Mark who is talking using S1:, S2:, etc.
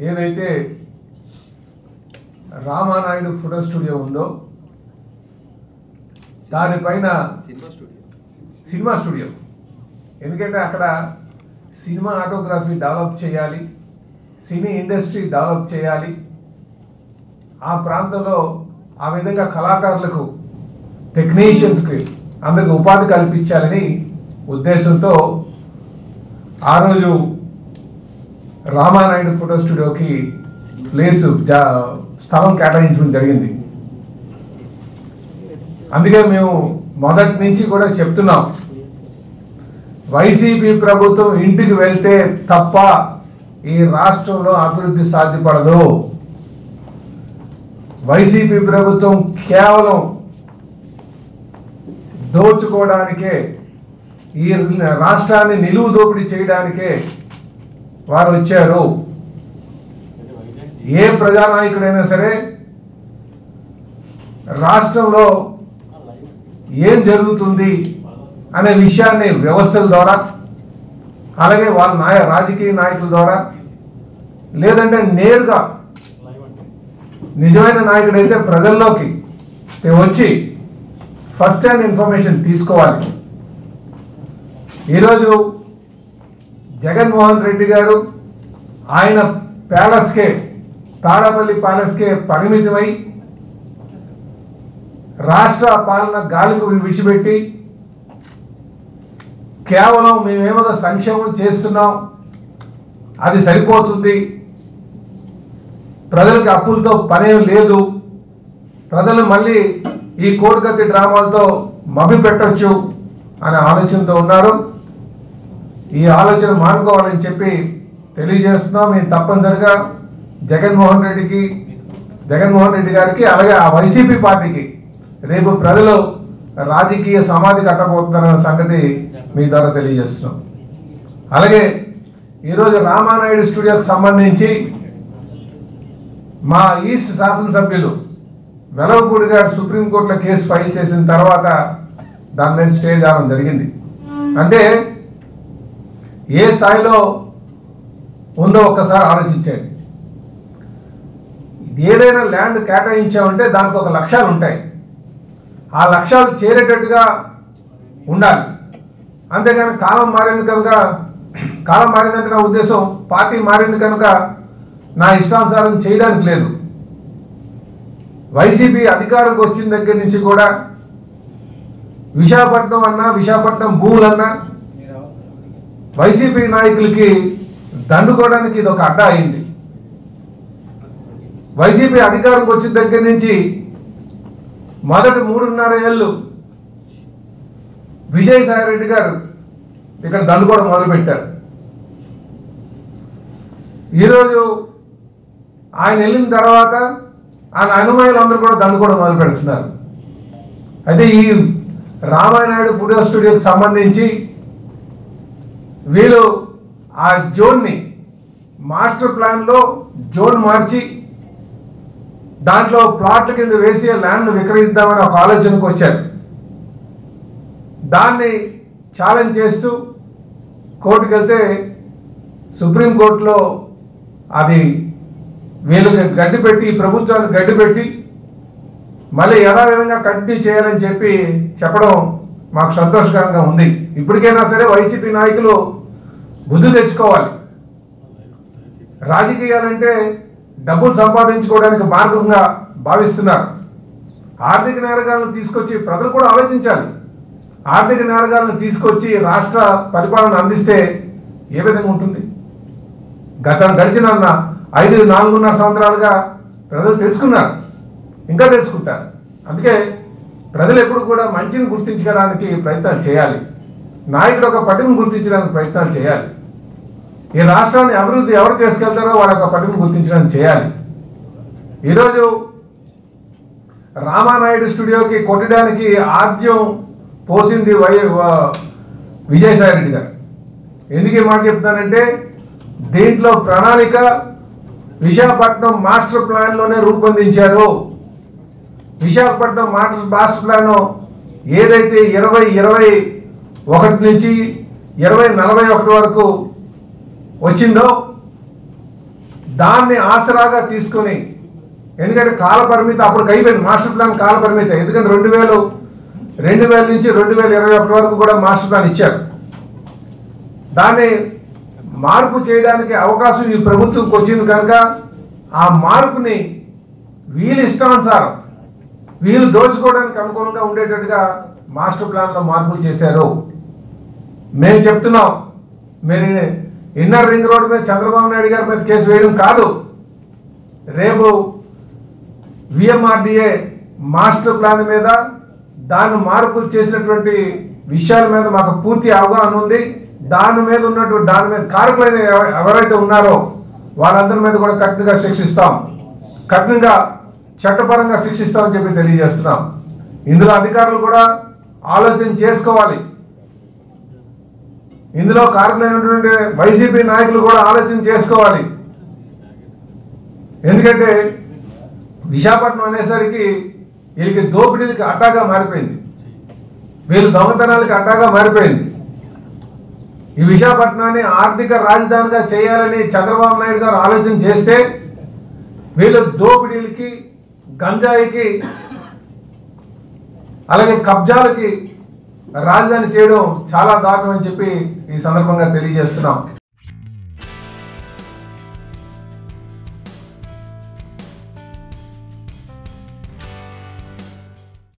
S1: ఏదైతే Ramanaidu photo studio ఉందో దానిపైన సినిమా స్టూడియో, ఎందుకంటే అక్కడ సినిమా ఆటోగ్రఫీ డెవలప్ చేయాలి, సినీ ఇండస్ట్రీ డెవలప్ చేయాలి, ఆ ప్రాంతంలో ఆ విధంగా కళాకారులకు టెక్నీషియన్స్కి అందరికి ఉపాధి కల్పించాలని ఉద్దేశంతో ఆ రోజు రామానాయుడు ఫోటో స్టూడియోకి స్థలం కేటాయించడం జరిగింది. అందుకే మేము మొదటి నుంచి కూడా చెప్తున్నాం, వైసీపీ ప్రభుత్వం ఇంటికి వెళ్తే తప్ప ఈ రాష్ట్రంలో అభివృద్ధి సాధ్యపడదు. వైసీపీ ప్రభుత్వం కేవలం దోచుకోవడానికే, ఈ రాష్ట్రాన్ని నిలువు దోపిడీ చేయడానికే వారు వచ్చారు. ఏ ప్రజానాయకుడైనా సరే రాష్ట్రంలో ఏం జరుగుతుంది అనే విషయాన్ని వ్యవస్థల ద్వారా, అలాగే వాళ్ళ రాజకీయ నాయకుల ద్వారా, లేదంటే నేరుగా నిజమైన నాయకుడైతే ప్రజల్లోకి వచ్చి ఫస్ట్ హ్యాండ్ ఇన్ఫర్మేషన్ తీసుకోవాలి. ఈరోజు జగన్మోహన్ రెడ్డి గారు ఆయన ప్యాలెస్కే, తాడపల్లి ప్యాలెస్కే పరిమితమై రాష్ట్ర పాలన గాలికి విడిచిపెట్టి కేవలం మేమేమో సంక్షేమం చేస్తున్నాం, అది సరిపోతుంది, ప్రజలకు అప్పులతో పనేం లేదు, ప్రజలు మళ్ళీ ఈ కోడికత్తి డ్రామాలతో మభి పెట్టచ్చు అనే ఆలోచనతో ఉన్నారు. ఈ ఆలోచన మానుకోవాలని చెప్పి తెలియజేస్తున్నాం. మేము తప్పనిసరిగా జగన్మోహన్ రెడ్డి గారికి, అలాగే ఆ వైసీపీ పార్టీకి రేపు ప్రజలు రాజకీయ సమాధి కట్టబోతున్నారన్న సంగతి మీ ద్వారా తెలియజేస్తున్నాం. అలాగే ఈరోజు రామానాయుడు స్టూడియోకి సంబంధించి మా ఈస్ట్ శాసనసభ్యులు వెలవపూడి గారు సుప్రీంకోర్టులో కేసు ఫైల్ చేసిన తర్వాత దాని మీద స్టే చేయడం జరిగింది. అంటే ఏ స్థాయిలో ఉందో ఒక్కసారి ఆలోచించండి. ఏదైనా ల్యాండ్ కేటాయించామంటే దానికి ఒక లక్ష్యాలు ఉంటాయి, ఆ లక్ష్యాలు చేరేటట్టుగా ఉండాలి. అంతేగాని కాలం మారిందంటే నా ఉద్దేశం పార్టీ మారింది కనుక నా ఇష్టానుసారం చేయడానికి లేదు. వైసీపీ అధికారంకి వచ్చిన దగ్గర నుంచి కూడా విశాఖపట్నం భూములన్నా వైసీపీ నాయకులకి దండుకోవడానికి ఇది ఒక అడ్డా అయింది. వైసీపీ అధికారంకి వచ్చిన దగ్గర నుంచి మొదటి 3.5 ఏళ్ళు విజయసాయిరెడ్డి గారు ఇక్కడ దండుకోవడం మొదలుపెట్టారు. ఈరోజు ఆయన వెళ్ళిన తర్వాత ఆయన అనుమానులందరూ కూడా దండుకోవడం మొదలు పెడుతున్నారు. అయితే ఈ రామానాయుడు ఫోటో స్టూడియోకి సంబంధించి వీళ్ళు ఆ జోన్ని మాస్టర్ ప్లాన్లో జోన్ మార్చి దాంట్లో ప్లాట్ల కింద వేసి ల్యాండ్ విక్రయిద్దామని ఒక ఆలోచనకు వచ్చారు. దాన్ని ఛాలెంజ్ చేస్తూ కోర్టుకు వెళ్తే సుప్రీంకోర్టులో అది వీళ్ళకి గడ్డిపెట్టి, ప్రభుత్వాన్ని గడ్డిపెట్టి మళ్ళీ యథావిధంగా కంటిన్యూ చేయాలని చెప్పడం మాకు సంతోషకరంగా ఉంది. ఇప్పటికైనా సరే వైసీపీ నాయకులు బుద్ధి తెచ్చుకోవాలి. రాజకీయాలంటే డబ్బులు సంపాదించుకోవడానికి మార్గంగా భావిస్తున్నారు. ఆర్థిక నేరగాలను తీసుకొచ్చి ప్రజలు కూడా ఆలోచించాలి. ఆర్థిక నేరగాలను తీసుకొచ్చి రాష్ట్ర పరిపాలన అందిస్తే ఏ విధంగా ఉంటుంది? గడిచిన 4.5 సంవత్సరాలుగా ప్రజలు తెలుసుకున్నారు, ఇంకా తెలుసుకుంటారు. అందుకే ప్రజలు ఎప్పుడు కూడా మంచిని గుర్తించడానికి ప్రయత్నాలు చేయాలి, నాయకుడు ఒక పటిమను గుర్తించడానికి ప్రయత్నాలు చేయాలి. ఈ రాష్ట్రాన్ని అభివృద్ధి ఎవరు చేసుకెళ్తారో వాళ్ళ యొక్క పటిమను గుర్తించడానికి చేయాలి. ఈరోజు రామానాయుడు స్టూడియోకి కొట్టడానికి ఆద్యం పోసింది విజయసాయిరెడ్డి గారు. ఎందుకు ఈ మాట చెప్తానంటే దీంట్లో ప్రణాళిక విశాఖపట్నం మాస్టర్ ప్లాన్లోనే రూపొందించారు. విశాఖపట్నం మాస్టర్ ప్లాన్ ఏదైతే 2021 నుంచి 2041 వరకు వచ్చిందో దాన్ని ఆసరాగా తీసుకొని, ఎందుకంటే కాల పరిమితి అప్పుడు అయిపోయింది, మాస్టర్ ప్లాన్ కాల పరిమితి. ఎందుకంటే 2000 నుంచి 2021 వరకు కూడా మాస్టర్ ప్లాన్ ఇచ్చారు. దాన్ని మార్పు చేయడానికి అవకాశం ఈ ప్రభుత్వంకి వచ్చింది కనుక ఆ మార్పుని వీళ్ళు ఇష్టానుసారం వీళ్ళు దోచుకోవడానికి అనుకూలంగా ఉండేటట్టుగా మాస్టర్ ప్లాన్లో మార్పులు చేశారు. మేము చెప్తున్నాం, మీరు ఇన్నర్ రింగ్ రోడ్డు మీద చంద్రబాబు నాయుడు గారి మీద కేసు వేయడం కాదు, రేపు విఎంఆర్డిఏ మాస్టర్ ప్లాన్ మీద దాన్ని మార్పులు చేసినటువంటి విషయాల మీద మాకు పూర్తి అవగాహన ఉంది. దాని మీద కారకులైన ఎవరైతే ఉన్నారో వాళ్ళందరి మీద కూడా కఠినంగా శిక్షిస్తాం, కఠినంగా చట్టపరంగా శిక్షిస్తామని చెప్పి తెలియజేస్తున్నాం. ఇందులో అధికారులు కూడా ఆలోచన చేసుకోవాలి. ఇందులో కారకులైనటువంటి వైసీపీ నాయకులు కూడా ఆలోచన చేసుకోవాలి. ఎందుకంటే విశాఖపట్నం అనేసరికి వీళ్ళకి దోపిడీలకి అడ్డాగా మారిపోయింది, వీళ్ళు దొంగతనాలకి అడ్డాగా మారిపోయింది. ఈ విశాఖపట్నాన్ని ఆర్థిక రాజధానిగా చేయాలని చంద్రబాబు నాయుడు గారు ఆలోచన చేస్తే వీళ్ళు దోపిడీలకి, గంజాయికి, అలాగే కబ్జాలకి రాజధాని చేయడం చాలా దారుణం అని చెప్పి ఈ సందర్భంగా తెలియజేస్తున్నాం.